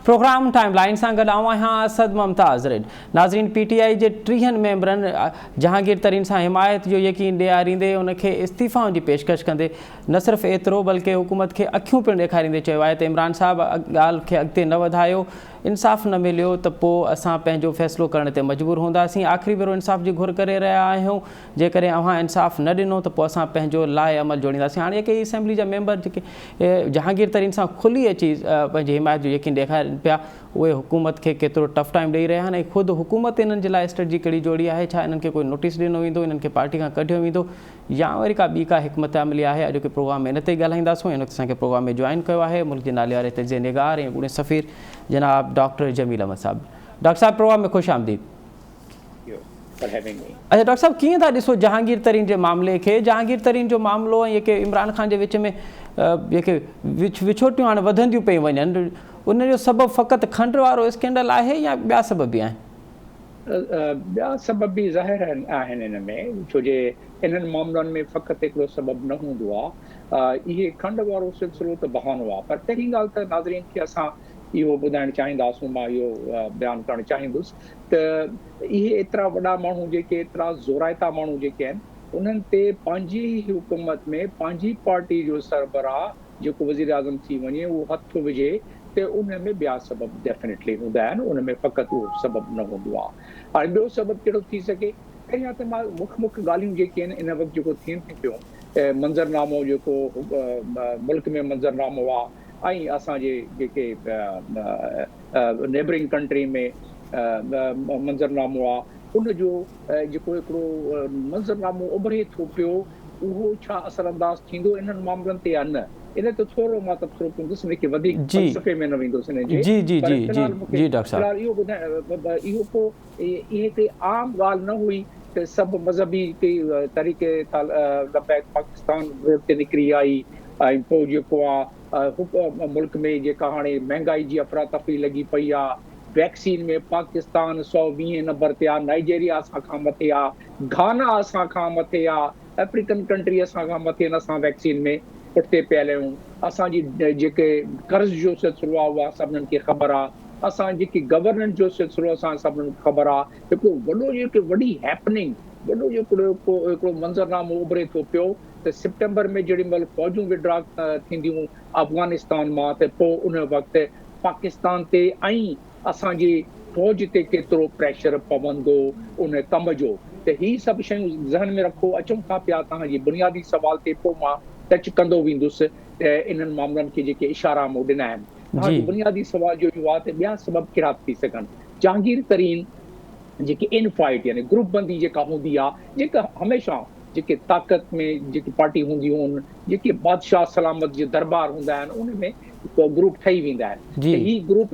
Programme timeline सां गॾु आऊं आहियां असद मुमताज़ रिड। नाज़रीन, PTI जे 30 मेंबरनि जहांगीर तरीन सां हिमायत जो यकीन ॾियारींदे उनखे इस्तीफ़ाउनि जी पेशकश कंदे न सिर्फ़ु एतिरो बल्कि हुकूमत खे अखियूं पिणु ॾेखारींदे चयो आहे त इमरान साहब ॻाल्हि खे अॻिते न वधायो, इंसाफ़ न मिलियो त पोइ असां पंहिंजो फ़ैसिलो करण ते मजबूर हूंदासीं। आख़िरी भेरो इंसाफ़ जी घुर करे रहिया आहियूं, जेकॾहिं अव्हां इंसाफ़ न ॾिनो त पोइ असां पंहिंजो लाइ अमल जोड़ींदासीं। हाणे जेके असेंबली जा मेंबर जेके जहांगीर तरीन सां खुली अची पंहिंजी हिमायत जो यकीन ॾेखारनि पिया, उहे हुकूमत खे केतिरो टफ टाइम ॾेई रहिया आहिनि ऐं ख़ुदि हुकूमत इन्हनि जे लाइ स्ट्रेटजी कहिड़ी जोड़ी आहे। छा इन्हनि खे कोई नोटिस ॾिनो वेंदो, इन्हनि खे पार्टी खां कढियो वेंदो, या वरी का ॿी का हिकमत अमली आहे? अॼोके प्रोग्राम में इन ते ॻाल्हाईंदासीं। इन असांखे प्रोग्राम में जॉइन कयो आहे मुल्क जे नाले वारे तजिए निगार ऐं ॻूढ़े सफ़ीर जनाब डॉक्टर जमील अहमद साहब। डॉक्टर साहब, प्रोग्राम में ख़ुशि आमदीद। अच्छा डॉक्टर साहब, कीअं था ॾिसो जहांगीर तरीन जे मामले खे? जहांगीर तरीन जो मामिलो ऐं जेके इमरान ख़ान जे विच में जेके विछोटियूं हाणे वधंदियूं पयूं वञनि, उनजो सबबु फ़क़ति खंड वारो स्कैंडल आहे या ॿिया सबब बि आहिनि? ॿिया सबब बि ज़ाहिर आहिनि इन में, छो जे इन्हनि मामलनि में फ़क़ति हिकिड़ो सबबु न हूंदो आहे। इहे खंड वारो सिलसिलो त बहानो आहे, पर पहिरीं ॻाल्हि त नाज़रीन खे असां इहो ॿुधाइणु चाहींदासीं, मां इहो बयानु करणु चाहींदुसि त इहे एतिरा वॾा माण्हू जेके एतिरा ज़ोराइता माण्हू जेके आहिनि, उन्हनि ते पंहिंजी हुकूमत में पंहिंजी पार्टी जो सरबराह जेको वज़ीर आज़म थी वञे उहो हथु विझे त उन में ॿिया सबब डेफिनेटली हूंदा आहिनि, उन में फ़क़ति उहो सबबु न हूंदो आहे। हाणे ॿियो सबबु कहिड़ो थी सघे? पहिरियां त मां मुख्य ॻाल्हियूं जेके आहिनि इन वक़्तु जेको थियनि थी पियूं, मंज़रनामो जेको मुल्क में मंज़रनामो आहे ऐं असांजे जेके नेबरिंग कंट्री में मंज़रनामो आहे, उनजो जेको हिकिड़ो मंज़रनामो उभरे थो पियो, उहो छा असरअंदाज़ थींदो इन्हनि मामलनि ते या न? इन ते थोरो मां तबसरो कंदुसि, इनखे वधीक फ़लसफ़े में न वेंदुसि इन जे। फ़िलहाल इहो ॿुधाए, इहो को इहे हिकिड़ी आम ॻाल्हि न हुई त सभु मज़हबी तरीक़े पाकिस्तान ते निकिरी आई ऐं पोइ जेको आहे मुल्क में जेका हाणे महांगाई जी अफ़रा तफ़री लॻी पई आहे, वैक्सीन में पाकिस्तान 120 नंबर ते आहे, नाइजेरिया असां खां मथे आहे, घाना असां खां मथे आहे, अफ्रीकन कंट्री असां खां मथे आहिनि, असां वैक्सीन में पुठिते पियल आहियूं। असांजी जेके कर्ज़ जो सिलसिलो आहे उहा सभिनीनि खे ख़बर आहे, असां जेकी गवर्नेंस जो सिलसिलो असां सभिनीनि खे ख़बर आहे। हिकिड़ो वॾो जेके वॾी हैपनिंग, वॾो हिकिड़ो मंज़रनामो उभरे थो पियो त सितंबर में जेॾी महिल फ़ौजूं विड्रा थींदियूं अफ़गानिस्तान मां, त पोइ उन वक़्तु पाकिस्तान ते ऐं असांजी फ़ौज ते केतिरो प्रेशर पवंदो उन कम जो। त ही सभु शयूं ज़हन में रखो। अचूं था पिया तव्हांजी बुनियादी सवाल ते, पोइ मां टच कंदो वेंदुसि त इन्हनि मामलनि खे जेके इशारा मूं ॾिना आहिनि। तव्हांजो बुनियादी सवाल जो इहो आहे त ॿिया सबब कहिड़ा थी सघनि? जहांगीर तरीन जेके इन फाइट यानी ग्रुप बंदी जेका हूंदी आहे, जेका हमेशह जेके ताक़त में जेकी पार्टी हूंदियूं आहिनि, जेके बादशाह सलामत जे दरबार हूंदा आहिनि, उन में ग्रुप ठही वेंदा आहिनि। त ही ग्रुप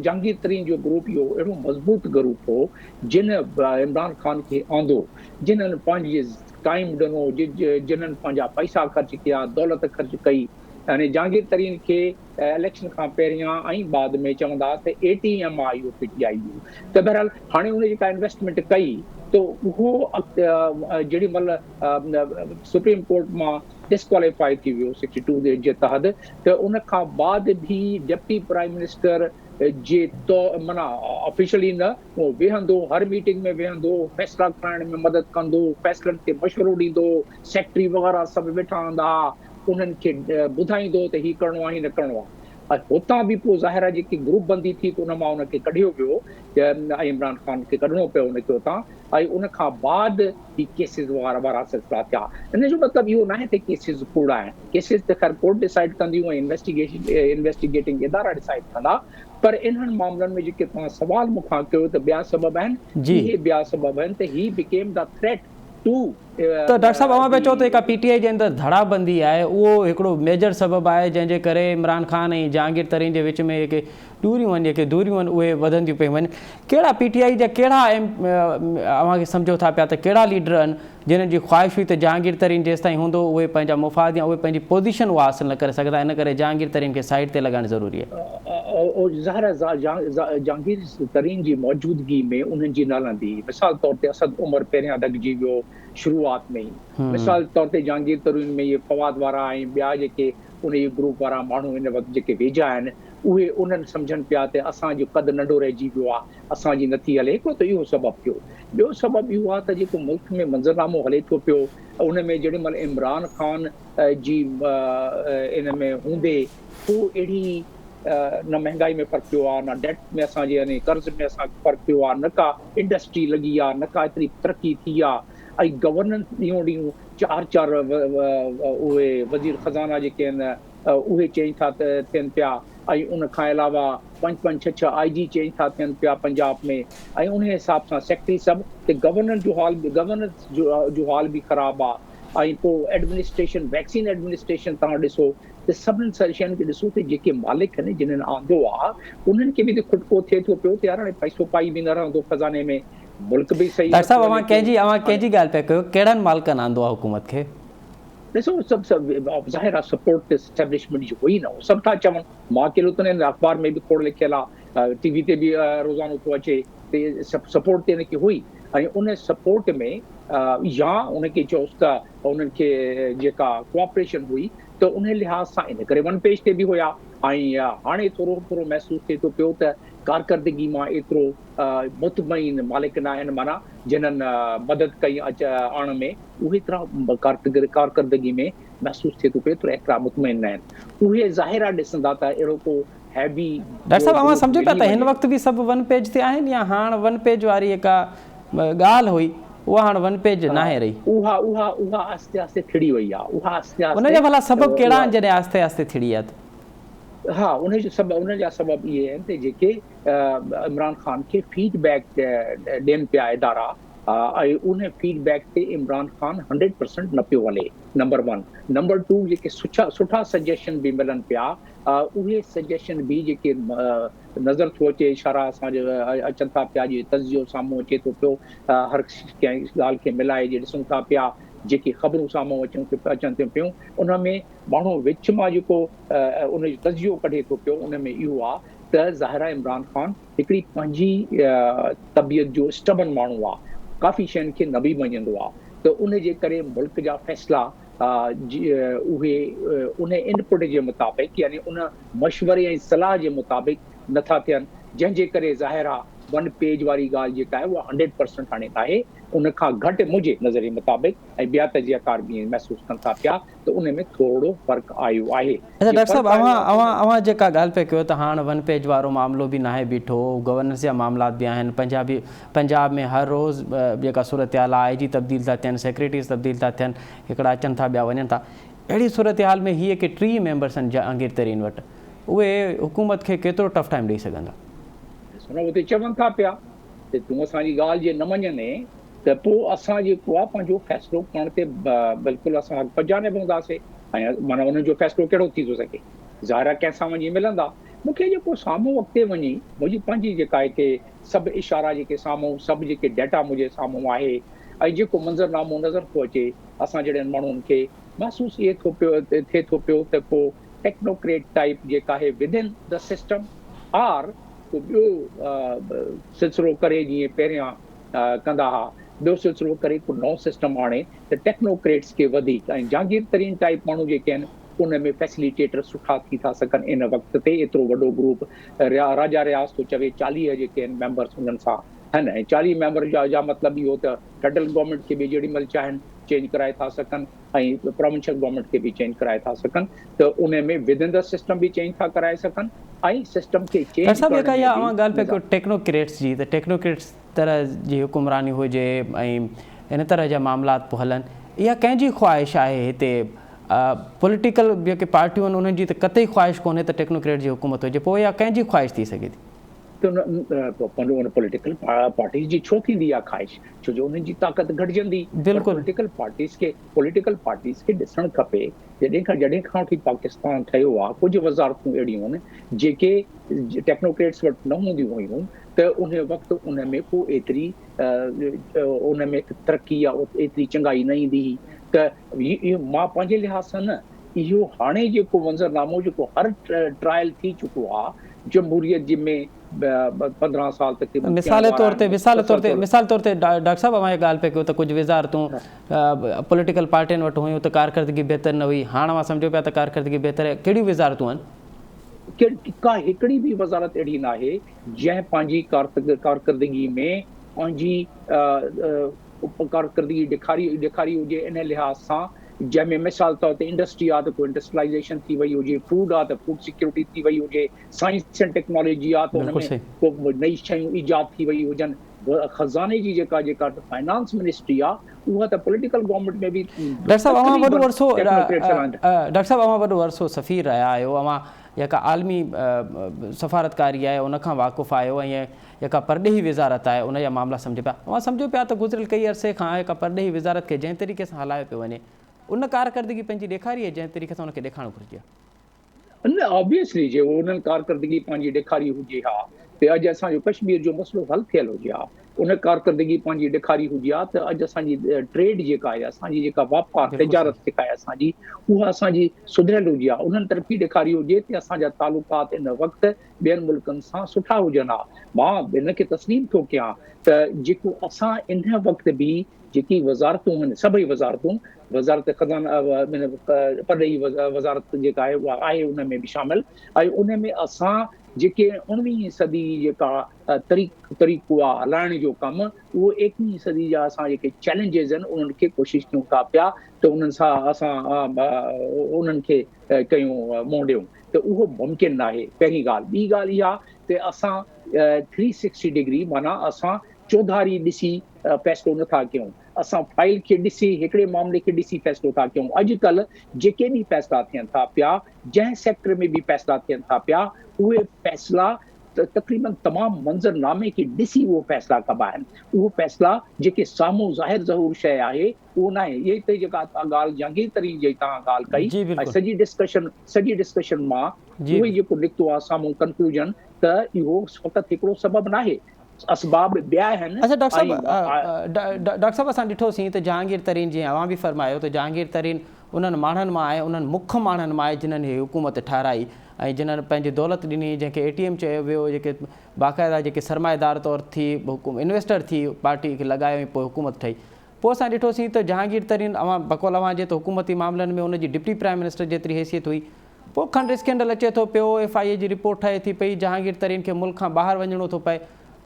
जहांगीर तरीन जो ग्रुप इहो अहिड़ो मज़बूत ग्रुप हो जिन इमरान ख़ान खे आंदो, जिन्हनि पंहिंजे टाइम ॾिनो, जिन्हनि पंहिंजा पैसा ख़र्च कया, दौलत ख़र्च कई। यानी जहांगीर तरीन खे इलेक्शन खां पहिरियां ऐं बाद में चवंदा त ATM आहे इहो PTI जो। त बहरहाल हाणे उन जेका इन्वेस्टमेंट कई त उहो जेॾी महिल सुप्रीम कोर्ट मां डिस्क्वालीफाई थी वियो 62 जे तहत, त उन खां बाद बि डिप्टी प्राइम मिनिस्टर जे माना ऑफिशियली न, उहो वेहंदो, हर मीटिंग में वेहंदो, फ़ैसिला खणण में मदद कंदो, फ़ैसिलनि ते मशवरो ॾींदो, सेक्रेटरी वग़ैरह सभु वेठा हूंदा, उन्हनि खे ॿुधाईंदो त हीउ करिणो आहे, हीउ न करिणो आहे। हुतां बि पोइ ज़ाहिर आहे जेकी ग्रुप बंदी थी त उन मां उनखे कढियो वियो ऐं इमरान ख़ान खे कढणो पियो उनखे हुतां, ऐं उन खां बाद ही केसिस वारा सिलसिला थिया। इन जो मतिलबु इहो न आहे त केसिस कूड़ा आहिनि, केसिस त ख़ैर कोर्ट डिसाइड कंदियूं ऐं इन्वेस्टिगेटिंग इदारा डिसाइड कंदा, पर इन्हनि मामलनि में जेके तव्हां सवाल मूंखां कयो त ॿिया सबब आहिनि, इहे ॿिया सबब आहिनि त he became the threat to. त डॉक्टर साहब, अव्हां पिया चओ त जेका PTI जे अंदरि धड़ाबंदी आहे उहो हिकिड़ो मेजर सबबु आहे जंहिंजे करे इमरान ख़ान ऐं जहांगीर तरीन जे विच में जेके दूरियूं आहिनि, जेके दूरियूं आहिनि उहे वधंदियूं पियूं वञनि। कहिड़ा PTI जा कहिड़ा अव्हांखे सम्झो था पिया त कहिड़ा लीडर आहिनि जिन्हनि जी ख़्वाहिश हुई त जहांगीर तरीन जेसि ताईं हूंदो उहे पंहिंजा मुफ़ाद या उहे पंहिंजी पोज़ीशन उहा हासिलु न करे सघंदा, इन करे जहांगीर तरीन खे साइड ते लॻाइणु ज़रूरी आहे? जहांगीर तरीन जी मौजूदगी में उन्हनि जी न हलंदी। मिसाल तौर ते असद उमर पहिरियां दॻिजी वियो शुरूआत में ई। मिसाल तौर ते जहांगीर तरीन में इहे फवाद वारा ऐं ॿिया जेके उन ग्रुप वारा माण्हू हिन वक़्तु जेके वेझा आहिनि, उहे उन्हनि सम्झनि पिया त असांजो कदु नंढो रहिजी वियो आहे, असांजी नथी हले। हिकिड़ो त इहो सबबु थियो। ॿियो सबबु इहो आहे त जेको मुल्क में मंज़रनामो हले थो पियो, उन में जेॾी महिल इमरान ख़ान जी इन में हूंदे को अहिड़ी न महांगाई में फ़र्क़ु पियो आहे, न डेट में असांजे यानी कर्ज़ में असांखे फ़र्क़ु पियो आहे, न का इंडस्ट्री लॻी आहे, न का एतिरी तरक़ी थी आहे। ऐं गवर्नेंस ॾींहों ॾींहुं चार उहे वज़ीर ख़ज़ाना जेके आहिनि उहे चेंज था थियनि पिया, ऐं उन खां अलावा 5 6 IG चेंज था थियनि पिया पंजाब में, ऐं उन हिसाब सां सेक्रेटरी सभु त गवर्नेंस जो हाल बि ख़राबु आहे। ऐं पोइ एडमिनिस्ट्रेशन, वैक्सीन एडमिनिस्ट्रेशन तव्हां ॾिसो त सभिनी शयुनि खे ॾिसो त जेके मालिक आहिनि जिन्हनि आंदो आहे उन्हनि खे बि त खुटको थिए थो पियो त यार हाणे पैसो पाई बि न रहंदो ख़ज़ाने में, मुल्क बि सही। डॉक्टर साहब कंहिंजी ॻाल्हि पिया कयो, कहिड़नि मालिकनि आंदो आहे हुकूमत खे? ॾिसो सभु ज़ाहिर आहे सपोर्ट एस्टेब्लिशमेंट जो हुई न, सभु था चवनि। मां कहिड़ो त अख़बार में बि खोड़ लिखियल आहे, TV ते बि रोज़ानो थो अचे त सपोर्ट ते हिनखे हुई। ऐं उन सपोर्ट में या उनखे चयोसि त उन्हनि खे जेका कोऑपरेशन हुई त उन लिहाज़ सां इन करे वन पेज ते बि हुया। ऐं हाणे थोरो थोरो महसूसु थिए थो पियो त कारकर्दगी मां एतिरो मुतमइन मालिक न आहिनि, माना जिन्हनि मदद कई आणण में, उहे तरह कारकर्दगी में महसूसु थिए थो पियो एतिरा एतिरा मुतमइन न आहिनि। उहे ज़ाहिर आहे ॾिसंदा त अहिड़ो को हैवी। डॉक्टर साहब अवां सम्झो पिया त हिन वक़्तु बि सभु वन पेज ते आहिनि, या हाणे वन पेज वारी जेका ॻाल्हि हुई उहा हाणे वन पेज न आहे रही? उहा आस्ते आस्ते थिड़ी वई आहे। उहा आस्ते आस्ते उनजा भला सबब कहिड़ा आहिनि जॾहिं आस्ते आस्ते थिड़ी आहे? हा, उनजा सबब इहे आहिनि त जेके इमरान ख़ान खे फीडबैक ॾियनि पिया इदारा, ऐं उन फीडबैक ते इमरान ख़ान 100% न पियो हले, नंबर 1। नंबर 2, जेके सुठा सजेशन बि मिलनि पिया, उहे सजेशन बि जेके नज़र थो अचे, इशारा असांजे अचनि था पिया, जे तज़ियो साम्हूं अचे थो पियो, हर कंहिं ॻाल्हि खे मिलाए जे ॾिसूं था पिया, जेके ख़बरूं साम्हूं अचनि थियूं पियूं, उन में माण्हू विच मां जेको उन जो तज़ियो कढे थो पियो, उन में इहो आहे त ज़ाहिर आहे इमरान ख़ान हिकिड़ी पंहिंजी तबियत जो स्टबन माण्हू आहे, काफ़ी शयुनि खे न बि मञंदो आहे। त उन जे करे मुल्क जा फ़ैसिला उहे उन इनपुट जे मुताबिक़, यानी उन मशवरे ऐं सलाह जे मुताबिक़ नथा थियनि, जंहिंजे करे ज़ाहिर आहे वन पेज वारी ॻाल्हि जेका आहे उहा 100% हाणे आहे, उन खां घटि मुंहिंजे नज़रिए मुताबिक़, ऐं ॿिया तजियाकार बि महसूसु कनि था पिया त उन में थोरो फ़र्क़ु आयो आहे। अच्छा डॉक्टर साहब, अवां जेका ॻाल्हि पिया कयो त हाणे वन पेज वारो मामिलो बि नाहे बीठो, गवर्नेंस जा मामलात बि आहिनि, पंजाब में हर रोज़ जेका सूरत हाल आहे, IG तब्दील था थियनि, सेक्रेटरीज़ तब्दील था थियनि, हिकिड़ा अचनि था ॿिया वञनि था। अहिड़ी सूरत हाल में हीअ के 3 मेंबर्स आहिनि जहांगीर तरीन वटि, उहे हुकूमत खे केतिरो टफ टाइम ॾेई सघंदा? उते चवनि था पिया त तूं असांजी ॻाल्हि जे न मञंदे त पोइ असां जेको आहे पंहिंजो फ़ैसिलो करण ते बिल्कुलु असां पजाने पवंदासीं। ऐं माना उन्हनि जो फ़ैसिलो कहिड़ो थी थो सघे? ज़ाहिर आहे कंहिंसां वञी मिलंदा। मूंखे जेको साम्हूं अॻिते वञी मुंहिंजी पंहिंजी जेका हिते सभु इशारा जेके साम्हूं, सभु जेके डेटा मुंहिंजे साम्हूं आहे, ऐं जेको मंज़रनामो नज़र थो अचे, असां जहिड़नि माण्हुनि खे महसूसु इहे थिए थो पियो त पोइ टेक्नोक्रेट टाइप जेका आहे विदिन द सिस्टम आर को ॿियो सिलसिलो करे, जीअं पहिरियां कंदा हुआ, ॿियो सिलसिलो करे को नओं सिस्टम आणे त टेक्नोक्रेट्स खे वधीक, ऐं जहांगीर तरीन टाइप माण्हू जेके आहिनि उन में फैसिलिटेटर सुठा थी था सघनि। इन वक़्त ते एतिरो वॾो ग्रुप राजा रियाज़ थो चवे 40 जेके आहिनि मेंबर्स उन्हनि सां आहिनि, ऐं 40 मेंबर जा मतिलबु इहो त फेडरल गवर्नमेंट खे बि जेॾी महिल चाहिनि चेंज कराए था सघनि, ऐं प्रोविंशियल गवर्नमेंट खे बि चेंज कराए था सघनि, त उन में विदिन द सिस्टम बि चेंज था कराए सघनि, ऐं सिस्टम खे चेंज करण में अवां ॻाल्हि पिया कयो टेक्नोक्रेट्स जी, त टेक्नोक्रेट्स तरह जी हुकुमरानी हुजे ऐं इन तरह जा मामलात पोइ हलनि, इहा कंहिंजी ख्वाहिश आहे हिते? पॉलिटिकल जेके पार्टियूं आहिनि उन्हनि जी त कतई ख्वाहिश कोन्हे त टेक्नोक्रेट जी हुकूमत हुजे, पोइ इहा कंहिंजी ख्वाहिश थी सघे थी? त पॉलिटिकल पार्टीज़ जी छो थींदी आहे ख्वाहिश? छो जो उन्हनि जी ताक़त घटिजंदी। पॉलिटिकल पार्टीज़ खे ॾिसणु खपे जॾहिं खां वठी पाकिस्तान ठहियो आहे, कुझु वज़ारतूं अहिड़ियूं आहिनि जेके टेक्नोक्रेट्स वटि न हूंदियूं हुयूं, त उन वक़्तु उन में को एतिरी उन में तरक़ी या एतिरी चङाई न ईंदी हुई। त इहो मां पंहिंजे लिहाज़ सां न, इहो हाणे जेको मंज़रनामो जेको हर ट्रायल थी चुको आहे जमहूरियत जी में 15 साल तक, मिसाल तौर ते डॉक्टर साहब अवां ॻाल्हि पिया कयो त कुझु वज़ारतूं पॉलिटिकल पार्टियुनि वटि हुयूं त कारकर्दगी बहितर न हुई, हाणे अवां सम्झो पिया त कारकर्दगी बहितर आहे, कहिड़ियूं वज़ारतूं आहिनि? का हिकिड़ी बि वज़ारत अहिड़ी न आहे जंहिं पंहिंजी कारकर्दगी में पंहिंजी कारकर्दगी ॾेखारी हुजे इन लिहाज़ सां, जंहिंमें मिसाल तौर ते इंडस्ट्री आहे त को इंडस्ट्रियलाइज़ेशन थी वई हुजे, फूड आहे त फूड सिक्योरिटी थी वई हुजे, साइंस एंड टेक्नोलॉजी आहे त हुनमें को नई शयूं ईजाद थी वई हुजनि, खज़ाने जी जेका फाइनेंस मिनिस्ट्री आहे उहा त पॉलिटिकल गवर्नमेंट में बि। डॉक्टर साहब अवां वॾो अरसो सफ़ीर रहिया आहियो, अवां जेका आलमी सफ़ारतकारी आहे उन खां वाक़ुफ़ु आहियो, ऐं जेका परॾेही वज़ारत आहे उन जा मामला सम्झो पिया, अवां सम्झो पिया त गुज़िरियल कई अरसे खां जेका परॾेही वज़ारत खे जंहिं तरीक़े सां हलायो पियो वञे उन कारकर्दगी पंहिंजी ॾेखारी आहे जंहिं तरीक़े सां उनखे ॾेखारणु घुरिजे? न ऑब्वियसली जे उन्हनि कारकर्दगी पंहिंजी ॾेखारी हुजे हा त अॼु असांजो कश्मीर जो मसइलो हल थियल हुजे हा, उन कारकर्दगी पंहिंजी ॾेखारी हुजे हा त अॼु असांजी ट्रेड जेका आहे, असांजी जेका वापार तिजारत जेका आहे असांजी, उहा असांजी सुधरियल हुजे हा, उन्हनि तरफ़ी ॾेखारी हुजे त असांजा तालुकात इन वक़्तु ॿियनि मुल्कनि सां सुठा हुजनि हा। मां हिनखे तस्लीम थो कयां त जेको असां इन वक़्तु बि जेकी वज़ारतूं आहिनि, सभई वज़ारतूं, वज़ारत खज़ाना परॾेही वज़ारत जेका आहे उहा आहे उन में बि शामिल, ऐं उन में असां जेके 19वीं सदी जेका तरीक़ो आहे हलाइण जो कमु, उहो 21वीं सदी जा असां जेके चैलेंजिस आहिनि उन्हनि खे कोशिशि कयूं था पिया त उन्हनि सां असां उन्हनि खे कयूं मोड़ियूं, त उहो मुमकिन न आहे। पहिरीं ॻाल्हि। ॿी ॻाल्हि इहा त असां 360 डिग्री माना असां चौधारी ॾिसी फ़ैसिलो नथा कयूं, असां फाइल खे ॾिसी हिकिड़े मामले खे ॾिसी फ़ैसिलो था कयूं। अॼुकल्ह जेके बि फ़ैसिला थियनि था पिया, जंहिं सेक्टर में बि फ़ैसिला थियनि था पिया, उहे फ़ैसिला तक़रीबन तमामु मंज़रनामे खे ॾिसी उहो फ़ैसिला कबा आहिनि। उहो फ़ैसिला जेके साम्हूं ज़ाहिर ज़हूर शइ आहे उहो न आहे। इहे त जेका ॻाल्हि जहांगीर तरीन जी तव्हां ॻाल्हि कई, ऐं सॼी डिस्कशन मां उहो जेको निकितो आहे साम्हूं कंक्लूजन त इहो फ़क़ति हिकिड़ो सबबु न आहे, असबाब ॿिया आहिनि। अच्छा डॉक्टर साहब असां ॾिठोसीं त जहांगीर तरीन, जीअं अवां बि फरमायो, त जहांगीर तरीन उन्हनि माण्हुनि मां आहे, उन्हनि मुख माण्हुनि मां आहे जिन्हनि हीअ हुकूमत ठाराई ऐं जिन्हनि पंहिंजी दौलत ॾिनी, जंहिंखे ATM चयो वियो, जेके बाक़ाइदा जेके सरमाएदार तौरु थी इन्वेस्टर थी पार्टी खे लॻायो ऐं पोइ हुकूमत ठही। पोइ असां ॾिठोसीं त जहांगीर तरीन अवां बकौल अवां जे त हुकूमती मामलनि में उनजी डिप्टी प्राइम मिनिस्टर जेतिरी हैसियत हुई, पोइ खंड स्कैंडल अचे थो पियो, FIA जी रिपोर्ट ठहे थी पई, जहांगीर तरीन खे मुल्क खां ॿाहिरि वञिणो थो पए,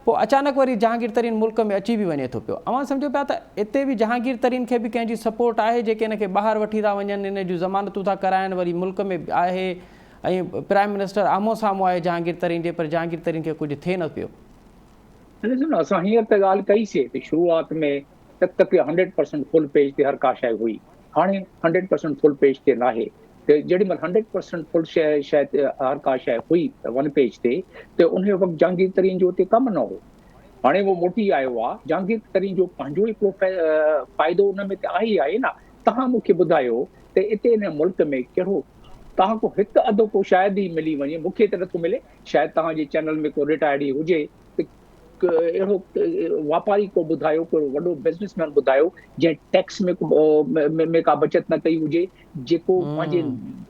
पोइ अचानक वरी जहांगीर तरीन मुल्क में अची बि वञे थो पियो। अवां सम्झो पिया त हिते बि जहांगीर तरीन खे बि कंहिंजी सपोर्ट आहे जेके हिनखे ॿाहिरि वठी था वञनि, इन जूं ज़मानतूं था कराइनि, वरी मुल्क में आहे ऐं प्राइम मिनिस्टर आम्हूं साम्हूं आहे जहांगीर तरीन जे, पर जहांगीर तरीन खे कुझु थिए न पियो। ॾिसो न, असां हींअर त ॻाल्हि कईसीं त शुरूआत में तक 100% फुल पेज ते हर का शइ हुई, हाणे 100% फुल पेज ते न आहे। त जेॾी महिल 100% फुल शइ ते हर का शइ हुई वन पेज ते, त उन वक़्तु जहांगीर तरीन जो उते कमु न हो। हाणे उहो मोटी आयो आहे, जहांगीर तरीन जो पंहिंजो हिकिड़ो फ़ाइदो उन में त आहे ई आहे न। तव्हां मूंखे ॿुधायो त हिते इन मुल्क में कहिड़ो तव्हां को हिकु अधु को शायदि ई मिली वञे, मूंखे त नथो मिले, शायदि तव्हांजे चैनल में को रिटायर्ड ई हुजे, अहिड़ो वापारी को ॿुधायो, को वॾो बिज़नेसमैन ॿुधायो जंहिं टैक्स में का बचत न कई हुजे, जेको पंहिंजे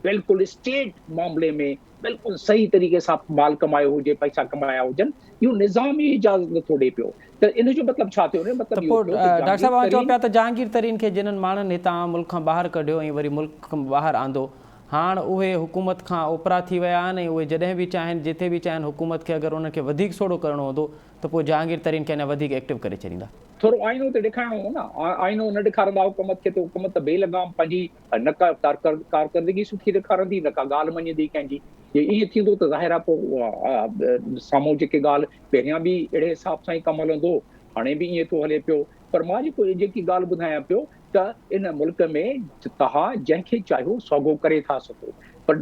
बिल्कुलु स्टेट मामले में बिल्कुलु सही तरीक़े सां माल कमायो हुजे, पैसा कमाया हुजनि। इहो निज़ाम ई इजाज़त नथो ॾिए पियो। त इन जो मतिलबु छा थियो? डॉक्टर साहब चओ पिया त जहांगीर तरीन खे जिन्हनि माण्हुनि हितां मुल्क खां ॿाहिरि कढियो ऐं वरी मुल्क खां ॿाहिरि आंदो, हाणे उहे हुकूमत खां ओपरा थी विया आहिनि ऐं उहे जॾहिं बि चाहिनि, जिथे बि चाहिनि हुकूमत खे अगरि उनखे वधीक सोढ़ो करिणो हूंदो त पोइ जहांगीर तरीन खे अञा वधीक एक्टिव करे छॾींदा। थोरो आइनो त ॾेखारिणो हो न, आइनो न ॾेखारींदा हुकूमत खे त हुकूमत बेलगाम पंहिंजी न का कारकर्दगी सुठी ॾेखारंदी, न का ॻाल्हि मञंदी कंहिंजी। ईअं थींदो त ज़ाहिर आहे पोइ साम्हूं जेके ॻाल्हि पहिरियां बि अहिड़े हिसाब सां ई कमु हलंदो, हाणे बि ईअं थो हले पियो। पर मां जेकी ॻाल्हि ॿुधायां पियो त इन मुल्क में तव्हां जंहिंखे चाहियो सौगो करे था सघो, पर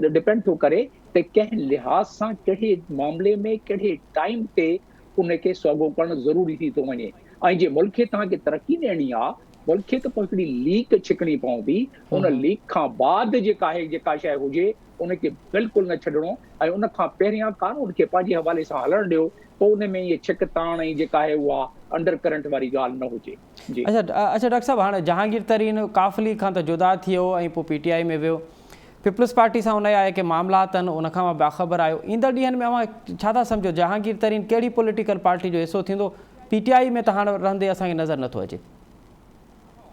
डिपेंड थो करे त कंहिं लिहाज़ सां, कहिड़े मामले में, कहिड़े टाइम ते उनखे सौगो करणु ज़रूरी थी थो वञे। ऐं जे मुल्क खे तव्हांखे तरक़ी ॾियणी आहे, मुल्क खे त पोइ हिकिड़ी लीक छिकणी पवंदी, उन लीक खां बाद जेका शइ हुजे उनखे बिल्कुलु न छॾिणो, ऐं उन खां पहिरियां कानून खे पंहिंजे हवाले सां हलणु ॾियो, पोइ उन में इहे छिक ताण ऐं जेका आहे उहा अंडर करंट वारी ॻाल्हि न हुजे। अच्छा डॉक्टर साहब, हाणे जहांगीर तरीन काफ़िली खां त जुदा थी वियो ऐं पोइ PTI में वियो, पीपल्स पार्टी सां उनजा जेके मामला अथनि उनखां मां बाख़बर आहियो। ईंदड़ ॾींहंनि में अवां छा था सम्झो, जहांगीर तरीन कहिड़ी पॉलिटिकल पार्टी जो हिसो थींदो? PTI में त हाणे रहंदे असांखे नज़र नथो अचे।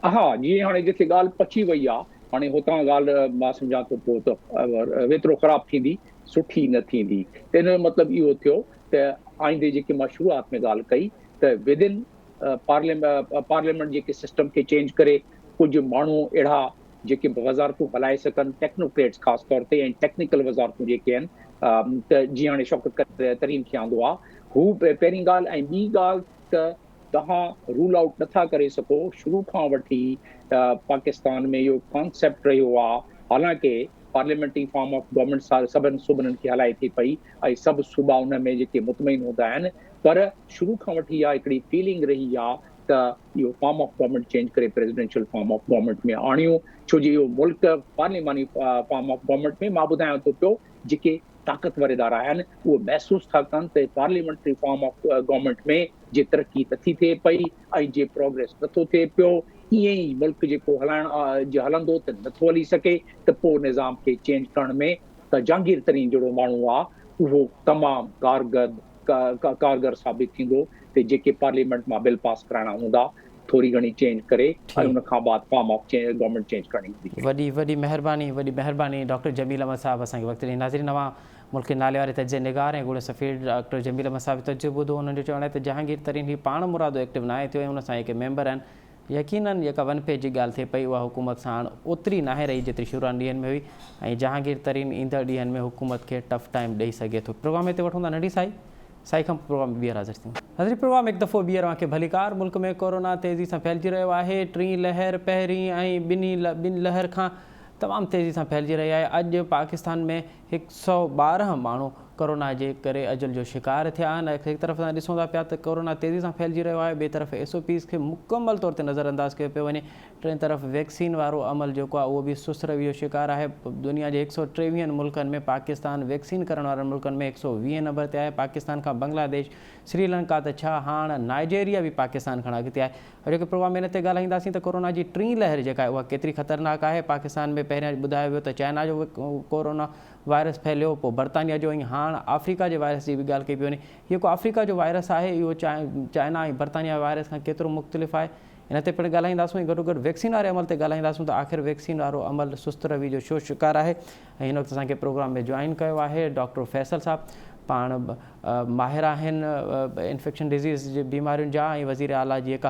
हा, जीअं हाणे जिथे ॻाल्हि पची वई आहे, हाणे हुतां ॻाल्हि मां सम्झां थो पोइ त वेतिरो ख़राबु थींदी, सुठी न थींदी। त इन जो मतिलबु इहो थियो त आईंदे जेके मां शुरूआत में ॻाल्हि कई त विदिन पार्लियामेंट जेके सिस्टम खे चेंज करे कुझु माण्हू अहिड़ा जेके वज़ारतूं हलाए सघनि, टेक्नोक्रेट्स ख़ासि तौर ते ऐं टेक्निकल वज़ारतूं जेके आहिनि, त जीअं हाणे शौकत तरीन खे आंदो आहे, हू पहिरीं ॻाल्हि। ऐं ॿी ॻाल्हि त तव्हां रूल आउट नथा करे सघो शुरू खां वठी पाकिस्तान में इहो कॉन्सेप्ट रहियो आहे, हालांकि पार्लियामेंट्री फॉर्म ऑफ गवर्नमेंट सभिनि सूबनि खे हलाए थी पई ऐं सभु सूबा उन में जेके मुतमइन हूंदा आहिनि, पर शुरू खां वठी इहा हिकिड़ी फीलिंग रही आहे त इहो फॉर्म ऑफ गवर्नमेंट चेंज करे प्रेसिडेंशियल फॉर्म ऑफ गवर्नमेंट में आणियूं, छो जो इहो मुल्क पार्लियामानी फॉर्म ऑफ गवर्नमेंट में मां ॿुधायां थो पियो जेके ताक़तवर इदारा आहिनि उहो महसूस था कनि त पार्लियामेंट्री फॉर्म ऑफ गवर्नमेंट में जे तरक़ी नथी थिए पई ऐं जे प्रोग्रेस नथो थिए पियो, ईअं ई मुल्क जेको हलंदो त नथो हली सघे, त पोइ निज़ाम खे चेंज करण में त जहांगीर तरीन जहिड़ो माण्हू आहे उहो तमामु कारगर साबित थींदो ते जेके पार्लियामेंट मां बिल पास कराइणा हूंदा थोरी घणी चेंज करे ऐं उन खां बाद फॉर्म ऑफ गवर्नमेंट चेंज करणी हूंदी। वॾी महिरबानी डॉक्टर जमील अहमद साहब असांखे वक़्तु ॾिनी। नाज़रीन, नवां मुल्क के नाले वारे तजिए निगार ऐं गुड़ सफ़ीर डॉक्टर जमील अहमद साहब तजुर्बो ॿुधो। उन्हनि जो चवणु आहे त जहांगीर तरीन ही पाण मुरादो एक्टिव न आहे थियो ऐं हुन सां जेके मेंबर आहिनि यकीनन जेका वन पेज जी ॻाल्हि थिए पई उहा हुकूमत सां हाणे ओतिरी नाहे रही जेतिरी शुरूआती ॾींहंनि में हुई ऐं जहांगीर तरीन ईंदड़ ॾींहंनि में हुकूमत खे टफ टाइम ॾेई सघे थो। प्रोग्राम हिते वठूं था नंढी साई खां प्रोग्राम ॿीहर हाज़िर थियूं। हज़री प्रोग्राम हिकु दफ़ो ॿीहर तव्हांखे भलीकार। मुल्क में कोरोना तेज़ी सां फैलिजी रहियो आहे। टीं लहर पहिरीं ऐं ॿिनि लहर खां तमामु तेज़ी सां फैलिजी रही आहे। अॼु पाकिस्तान में 112 माण्हू कोरोना जे करे अजल जो शिकार थिया आहिनि। हिकु तरफ़ सां ॾिसूं था पिया त कोरोना तेज़ी सां फैलिजी रहियो आहे, ॿिए तरफ़ SOPs खे मुकमल तौर ते नज़रअंदाज़ कयो पियो वञे। टिएं तरफ़ वैक्सीन वारो अमल जेको आहे उहो बि सुस्त रवि जो शिकार आहे। दुनिया जे 123 मुल्कनि में पाकिस्तान वैक्सीन करण वारनि मुल्कनि में 120 नंबर ते आहे। पाकिस्तान खां बांग्लादेश, श्रीलंका त छा हाणे नाइजेरिया बि पाकिस्तान खां अॻिते आहे। जेके प्रोग्राम में हिन ते ॻाल्हाईंदासीं त कोरोना जी टीं लहर जेका आहे उहा केतिरी ख़तरनाक आहे। पाकिस्तान में पहिरियां ॿुधायो वियो त चाइना जो कोरोना वायरस फैलियो, पोइ बर्तानिया जो, ऐं हाणे अफ्रीका जे वायरस जी बि ॻाल्हि कई पई वञे। जेको अफ्रीका जो वायरस आहे इहो चाइना ऐं बर्तानिया वायरस खां केतिरो मुख़्तलिफ़ आहे हिन ते पिणु ॻाल्हाईंदासीं। गॾोगॾु वैक्सीन वारे अमल ते ॻाल्हाईंदासीं त आख़िर वैक्सीन वारो अमल सुस्त रवि जो छो शिकार आहे। ऐं हिन वक़्तु असांखे प्रोग्राम में जॉइन कयो आहे डॉक्टर फैसल साहब, पाण माहिर आहिनि इन्फेक्शन डिज़ीज़ जी बीमारियुनि जा ऐं वज़ीर आला जेका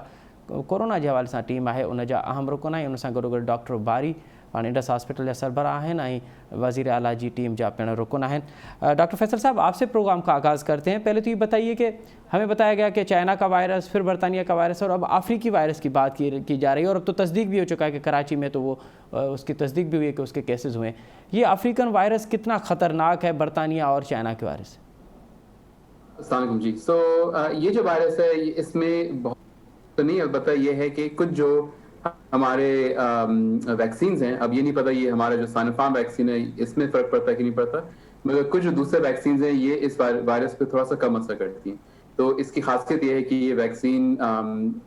कोरोना जे हवाले सां टीम आहे उन जा अहम रुकन आहिनि। उन सां गॾोगॾु डॉक्टर बारी पाण इंडस हॉस्पिटल जा सरबराह आहिनि ऐं वज़ीर आला जी टीम जा पिण रुकन आहिनि। डॉक्टर फैसल साहब, आपसे प्रोग्राम का आगाज़ करते हैं। पहले तो ये बताइए कि हमें बताया गया कि चाइना का वायरस, फिर बर्तानिया का वायरस और अब अफ्रीकी वायरस की बात की जा रही है और अब तो तस्दीक भी हो चुका है कि कराची में तो वो उसकी तस्दीक भी हुई है कि उसके केसेस हुए हैं। ये अफ्रीकन वायरस कितना ख़तरनाक है बर्तानिया और चाइना के वायरस? अस्सलाम वालेकुम जी। ये जो वायरस है इसमें बहुत तो नहीं, अलबत्ता ये है कि कुछ जो हमारे वैक्सीन्स हैं, अब ये नहीं पता ये हमारा जो साइनोफार्म वैक्सीन है इसमें फ़र्क पड़ता है कि नहीं पड़ता, मगर कुछ जो दूसरे वैक्सीन्स हैं ये इस वायरस पे थोड़ा सा कम असर करती हैं। तो इसकी खासियत ये है कि ये वैक्सीन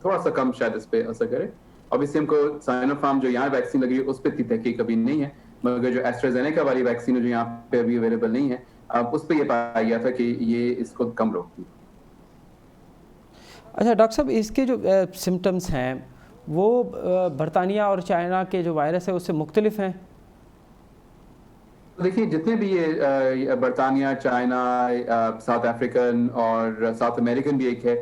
थोड़ा सा कम शायद इस पर असर करे। ऑब्वियसली हमको साइनोफार्म जो यहाँ वैक्सीन लगी है उस पर इतनी तहकीक अभी नहीं है, मगर जो एस्ट्राजेनेका वाली वैक्सीन है जो यहाँ पे अभी अवेलेबल नहीं है, उस पर यह पाया गया था कि ये इसको कम रोकती है। अच्छा डॉक्टर साहब, इसके जो सिम्टम्स हैं वो बर्तानिया और चाइना के जो वायरस है उससे मुख्तलिफ हैं? देखिए, जितने भी ये बर्तानिया, चाइना, साउथ अफ्रीकन और साउथ अमेरिकन भी एक है,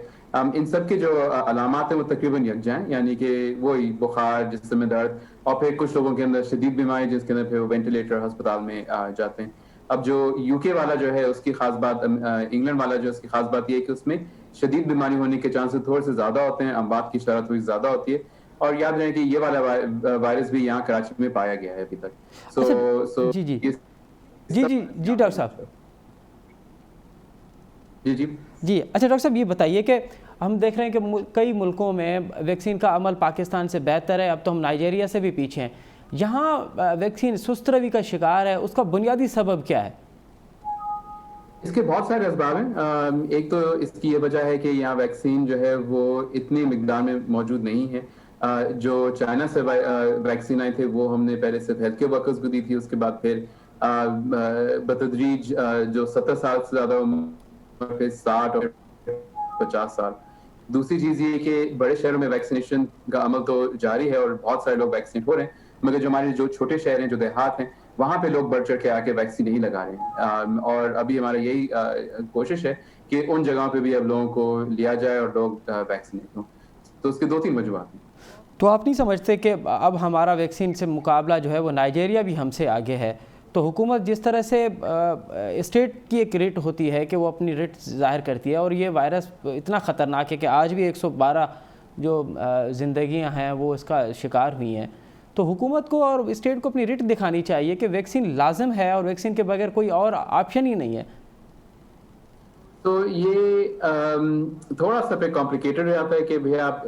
इन सब के जो अलामात हैं वो तकरीबन यकजा हैं, यानी कि वही बुखार, जिस्म में दर्द और फिर कुछ लोगों के अंदर शदीद बीमारी जिसके अंदर फिर वो वेंटिलेटर अस्पताल में जाते हैं। अब जो UK वाला जो है उसकी खास बात, इंग्लैंड वाला जो उसकी खास बात ये है कि उसमें शदीद बीमारी होने के चांसेस थोड़े से ज़्यादा होते हैं, अमवात की शरह थोड़ी ज़्यादा होती है। और याद रहे कि ये वाला वायरस भी यहाँ कराची में पाया गया है अभी तक। जी डॉक्टर साहब। जी। अच्छा डॉक्टर साहब, ये बताइए कि हम देख रहे हैं कि कई मुल्कों में वैक्सीन का अमल पाकिस्तान से बेहतर है, अब तो हम नाइजेरिया से भी पीछे हैं। यहाँ वैक्सीन सुस्त रवि का शिकार है, उसका बुनियादी सबब क्या है? इसके बहुत सारे असबाब हैं। एक तो इसकी ये वजह है कि यहाँ वैक्सीन जो है वो इतनी मिकदार में मौजूद नहीं है। जो चाइना से वैक्सीन आए थे वो हमने पहले सिर्फ हेल्थ केयर वर्कर्स को दी थी, उसके बाद फिर बतदरीज जो 70 साल से ज़्यादा उम्र, फिर 60 और 50 साल। दूसरी चीज़ ये कि बड़े शहरों में वैक्सीनेशन का अमल तो जारी है और बहुत सारे लोग वैक्सीनेट हो रहे हैं, मगर जो हमारे जो छोटे शहर हैं, जो देहात हैं, वहाँ पे लोग बढ़ चढ़ के आके वैक्सीन नहीं लगा रहे हैं। और अभी हमारा यही कोशिश है कि उन जगहों पे भी अब लोगों को लिया जाए और लोग वैक्सीनेट हों। तो उसके 2-3 वजूहत हैं। तो आप नहीं समझते कि अब हमारा वैक्सीन से मुकाबला जो है वो नाइजीरिया भी हमसे आगे है, तो हुकूमत जिस तरह से स्टेट की एक रेट होती है कि वो अपनी रेट ज़ाहिर करती है, और ये वायरस इतना ख़तरनाक है कि आज भी 112 जो ज़िंदगियां हैं वो इसका शिकार हुई हैं, तो हुकूमत को और स्टेट को अपनी रेट दिखानी चाहिए कि वैक्सीन लाजम है और वैक्सीन के बगैर कोई और ऑप्शन ही नहीं है। तो ये थोड़ा सा पे कॉम्प्लिकेटेड हो जाता है कि भैया आप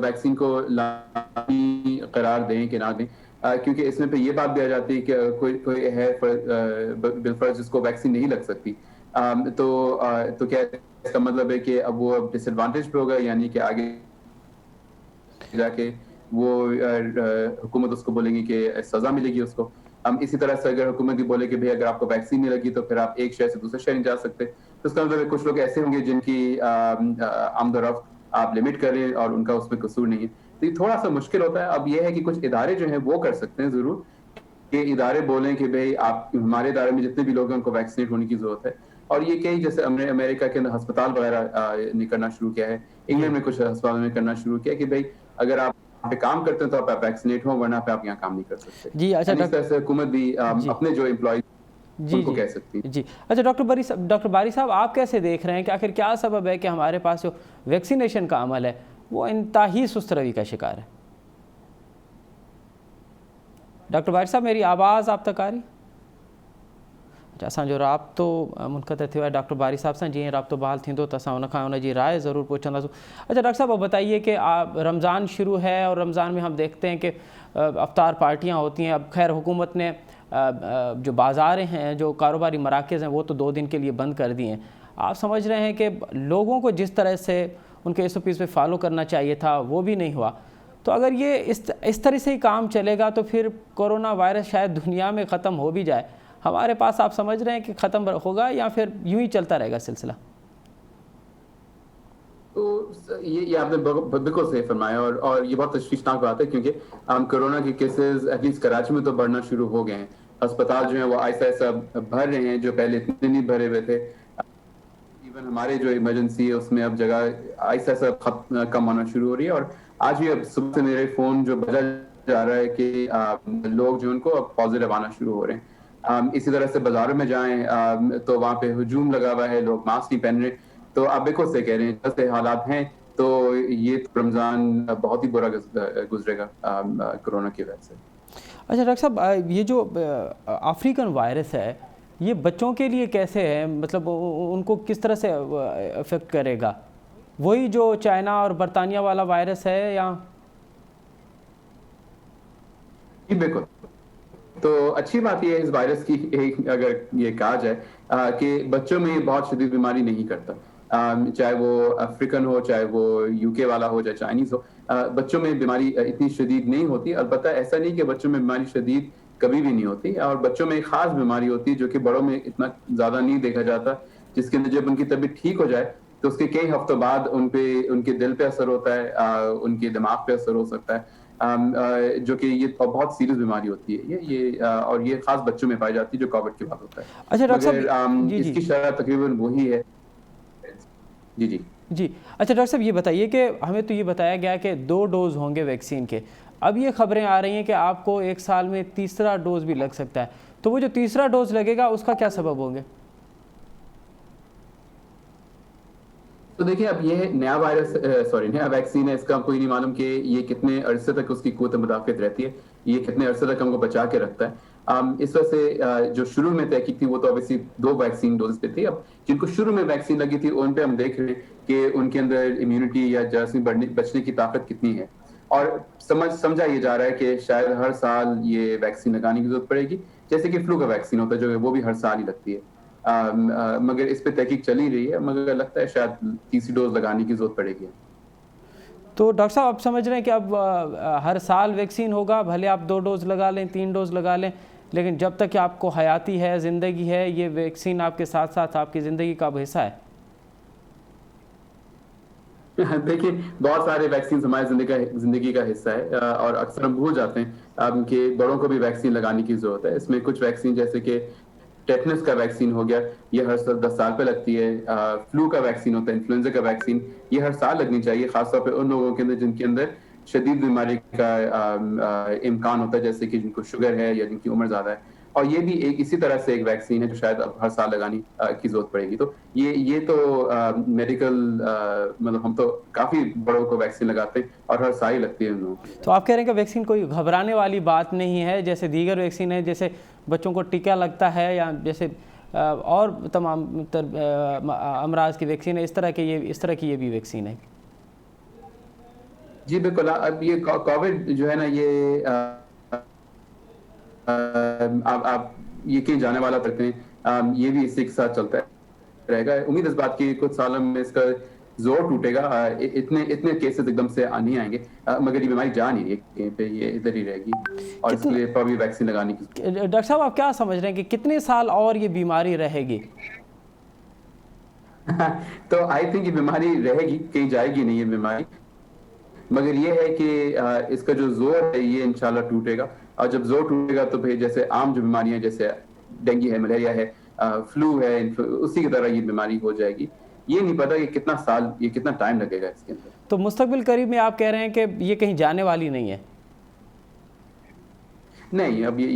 वैक्सीन को लाजमी करार दें कि ना दें, क्योंकि इसमें पे ये बात भी आ जाती है कि कोई है बिलफर्ज जिसको वैक्सीन नहीं लग सकती। तो क्या इसका मतलब है कि अब वो डिसएडवांटेज पे होगा, यानी कि आगे जाके वो हुकूमत उसको बोलेगी कि सजा मिलेगी उसको। इसी तरह से अगर हुकूमत भी बोले कि भाई अगर आपको वैक्सीन नहीं लगी तो फिर आप एक शहर से दूसरे शहर नहीं जा सकते, तो इसका मतलब कुछ लोग ऐसे होंगे जिनकी आमदोरफ्त आप लिमिट करें और उनका उसमें कसूर नहीं है। तो ये थोड़ा सा मुश्किल होता है। अब ये है कि कुछ इदारे जो हैं वो कर सकते हैं जरूर, कि इदारे बोलें कि भाई आप हमारे इदारे में जितने भी लोग हैं उनको वैक्सीनेट होने की जरूरत है। और ये कई जैसे हमने अमेरिका के अंदर अस्पताल वगैरह ने करना शुरू किया है, इंग्लैंड में कुछ अस्पतालों ने करना शुरू किया कि भाई अगर आप पे काम करते हैं तो आप वैक्सीनेट हो, वरना आप यहाँ काम नहीं कर सकते। जी अच्छा, इस तरह से हुकूमत भी अपने जो एम्प्लॉय उनको कह सकती है। जी अच्छा, डॉक्टर बारी साहब, आप कैसे देख रहे हैं कि आखिर क्या सबब है कि हमारे पास जो वैक्सीनेशन का अमल है वो इंतहाई सुस्त रवि का शिकार है? डॉक्टर बारी साहब, मेरी आवाज़ आप तक आ रही? अच्छा, असांजो राब्तो मुनक़ति थियो आहे डॉक्टर बारी साहब सां। जीअं राब्तो बहाल थींदो त असां उनखां उनजी राय ज़रूर पुछंदासीं। अच्छा डॉक्टर साहब, अब बताइए कि रमज़ान शुरू है और रमज़ान में हम देखते हैं कि अफ्तार पार्टियां होती हैं। अब खैर हुकूमत ने जो बाज़ारें हैं, जो कारोबारी मराकज़ हैं, वो तो 2 दिन के लिए बंद कर दिए हैं। आप समझ रहे हैं कि लोगों को जिस तरह से उनके SOPs पे फॉलो करना चाहिए था वो भी नहीं हुआ। तो अगर ये इस तरह से ही काम चलेगा तो फिर कोरोना वायरस शायद दुनिया में ख़त्म हो भी जाए। हमारे पास आप समझ रहे हैं कि ख़त्म होगा या फिर यूं ही चलता रहेगा सिलसिला? तो ये आपने बिल्कुल सही फरमाया, और ये बहुत तशवीशनाक बात है, क्योंकि कोरोना के केसेस एटलीस्ट कराची में तो बढ़ना शुरू हो गए हैं। अस्पताल जो है वो ऐसा ऐसा भर रहे हैं जो पहले इतने नहीं भरे हुए थे। इवन हमारे जो इमरजेंसी है उसमें अब जगह ऐसा ऐसा कम होना शुरू हो रही है। और आज भी अब सुबह से मेरे फोन जो बजा जा रहा है कि लोग जो उनको अब पॉजिटिव आना शुरू हो रहे हैं। इसी तरह से बाजारों में जाएं तो वहाँ पे हुजूम लगा हुआ है, लोग मास्क नहीं पहन रहे। तो आप बिल्कुल से कह रहे हैं, जैसे हालात हैं तो ये रमज़ान बहुत ही बुरा गुजरेगा कोरोना की वजह से। अच्छा डॉक्टर साहब, ये जो अफ्रीकन वायरस है ये बच्चों के लिए कैसे है, मतलब उनको किस तरह से अफेक्ट करेगा? वही जो चाइना और बरतानिया वाला वायरस है या? जी बिल्कुल। तो अच्छी बात यह है इस वायरस की, अगर ये कहा जाए कि बच्चों में बहुत शदीद बीमारी नहीं करता। चाहे वो अफ्रीकन हो, चाहे वो UK वाला हो, चाहे चाइनीज हो, बच्चों में बीमारी इतनी शदीद नहीं होती। अलबत्ता ऐसा नहीं कि बच्चों में बीमारी शदीद कभी भी नहीं होती, और बच्चों में एक खास बीमारी होती है जो कि बड़ों में इतना ज्यादा नहीं देखा जाता, जिसके अंदर जब उनकी तबीयत ठीक हो जाए तो उसके कई हफ्तों बाद उनके दिल पे असर होता है, उनके दिमाग पे असर हो सकता है, जो कि ये बहुत सीरियस बीमारी होती है ये और ये खास बच्चों में पाई जाती है, जो कोविड के बाद होता है। अच्छा डॉक्टर साहब, इसकी शरह तकरीबन वही है। जी। अच्छा डॉक्टर साहब, ये बताइए कि हमें तो ये बताया गया कि 2 डोज होंगे वैक्सीन के। अब ये खबरें आ रही हैं कि आपको 1 साल में तीसरा डोज भी लग सकता है, तो वो जो तीसरा डोज लगेगा उसका क्या सबब होंगे? तो देखिए, अब ये नया वैक्सीन है, इसका कोई नहीं मालूम कि ये कितने अरसे तक उसकी क़ुव्वत मुदाफ़ियत रहती है, ये कितने अरसे तक हमको बचा के रखता है। इस वजह से जो शुरू में तहकीक थी वो तो ऑब्वियसली 2 वैक्सीन डोज पे थी। अब जिनको शुरू में वैक्सीन लगी थी उन पे हम देख रहे हैं कि उनके अंदर इम्यूनिटी या जरासीम बचने की ताकत कितनी है, और समझा ये जा रहा है कि शायद हर साल ये वैक्सीन लगाने की जरूरत पड़ेगी, जैसे कि फ्लू का वैक्सीन होता है जो वो भी हर साल ही लगती है। मगर इस पे तहकीक चली रही है, मगर लगता है शायद तीसरी डोज लगाने की जरूरत पड़ेगी। तो डॉक्टर साहब, आप समझ रहे हैं कि अब हर साल वैक्सीन होगा, भले आप 2 डोज लगा लें, 3 डोज लगा लें, लेकिन जब तक आपको हयाती है, ज़िंदगी है, ये वैक्सीन आपके साथ साथ आपकी ज़िंदगी का अब हिस्सा है। देखिए, बहुत सारे वैक्सीन हमारी जिंदगी का हिस्सा है, और अक्सर हम भूल जाते हैं कि बड़ों को भी वैक्सीन लगाने की जरूरत है। इसमें कुछ वैक्सीन जैसे कि टेटनस का वैक्सीन हो गया, ये हर 10 साल पे लगती है। फ्लू का वैक्सीन होता है, इन्फ्लुएंजा का वैक्सीन, ये हर साल लगनी चाहिए, खासतौर पे उन लोगों के अंदर जिनके अंदर शदीद बीमारी का इम्कान होता है, जैसे कि जिनको शुगर है या जिनकी उम्र ज्यादा है। और ये भी एक इसी तरह से एक वैक्सीन है जो शायद अब हर साल लगानी की जरूरत पड़ेगी। तो ये तो मेडिकल, मतलब हम तो काफी बड़ों को वैक्सीन लगाते हैं और हर साल ही लगती है उन लोगों को। तो आप कह रहे हैं कि वैक्सीन कोई घबराने वाली बात नहीं है, जैसे दीगर वैक्सीन है, जैसे बच्चों को टीका लगता है या जैसे और तमाम अमराज की वैक्सीन है, इस तरह की ये भी वैक्सीन है? जी बिल्कुल। अब ये कोविड जो है ना, ये आप यकीन जाने वाला करते हैं, ये भी इसी के साथ चलता रहेगा। उम्मीद इस बात की कुछ सालों में इसका जोर टूटेगा, इतने केसेस एकदम से नहीं आएंगे, मगर ये बीमारी जा नहीं रही कहीं पे, ये इधर ही रहेगी और इसके लिए प्रॉब्ली वैक्सीन लगाने की। डॉक्टर साहब, आप क्या समझ रहे हैं कि कितने साल और ये बीमारी रहेगी? तो आई थिंक ये बीमारी रहेगी, कहीं जाएगी नहीं ये बीमारी, मगर ये है कि इसका जो जोर है ये इंशाल्लाह टूटेगा। और जब जोर टूटेगा तो फिर जैसे आम जो बीमारियां, जैसे डेंगू है, मलेरिया है, फ्लू है, उसी की तरह ये बीमारी हो जाएगी। ये नहीं पता कि कितना साल, ये कितना टाइम लगेगा इसके अंदर। तो मुस्तकबिल करीब में आप कह रहे हैं कि ये कहीं जाने वाली नहीं है? नहीं, अब ये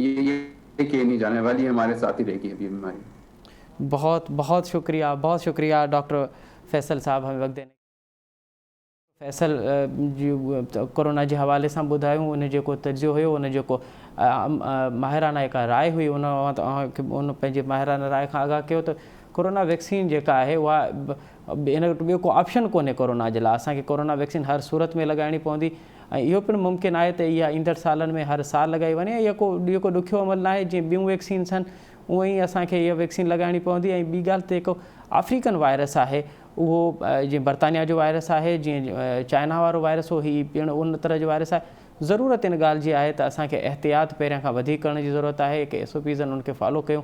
कहीं नहीं जाने वाली, हमारे साथ ही रहेगी अब ये बीमारी। बहुत बहुत शुक्रिया डॉक्टर फैसल साहब हमें वक्त देने। फैसल जो कोरोना के हवाले से बुधायूं, उन जो तजियो हो, उन जो माहिराना एक राय हुई, उन पंहिंजे माहिराना राय का आगाह किया। तो कोरोना वैक्सीन जेका है वह इन ॿियो को ऑप्शन कोन्हे कोरोना जे लाइ। असांखे कोरोना वैक्सीन हर सूरत में लगाइणी पवंदी ऐं इहो पिणु मुमकिन आहे त इहा ईंदड़ सालनि में हर साल लगाई वञे। इहो को ॾुखियो अमल न आहे, जीअं ॿियूं वैक्सीन्स आहिनि उअं ई असांखे इहा वैक्सीन लगाइणी पवंदी। ऐं ॿी ॻाल्हि त जेको अफ्रीकन वायरस आहे उहो जीअं बर्तानिया जो वायरस आहे, जीअं चाइना वारो वायरस हो, हीअ पिणु उन तरह जो वायरस आहे। ज़रूरत इन ॻाल्हि जी आहे त असांखे एहतियात पहिरियां खां वधीक करण जी ज़रूरत आहे कि SOPs आहिनि उनखे फॉलो कयूं।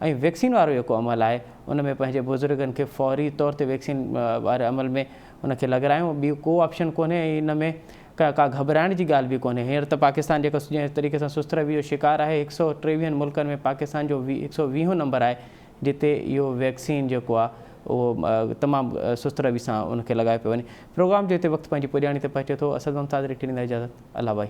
ऐं वैक्सीन वारो जेको अमल आहे उन में पंहिंजे बुज़ुर्गनि खे फौरी तौर ते वैक्सीन वारे अमल में उनखे लॻारायूं। ॿी को ऑप्शन कोन्हे ऐं इन में का घबराइण जी ॻाल्हि बि कोन्हे। हींअर त पाकिस्तान जेको जंहिं तरीक़े सां सुस्त रवैयो शिकार आहे, 123 मुल्कनि में पाकिस्तान जो 120 नंबर आहे जिते इहो वैक्सीन जेको आहे उहो तमामु सुस्त रवि सां उनखे लॻाए पियो वञे। प्रोग्राम जो हिते वक़्तु पंहिंजी पुॼाणी ते पहुचे थो। असद मुमताज़ ॾींदा इजाज़त। अल्लाह भाई।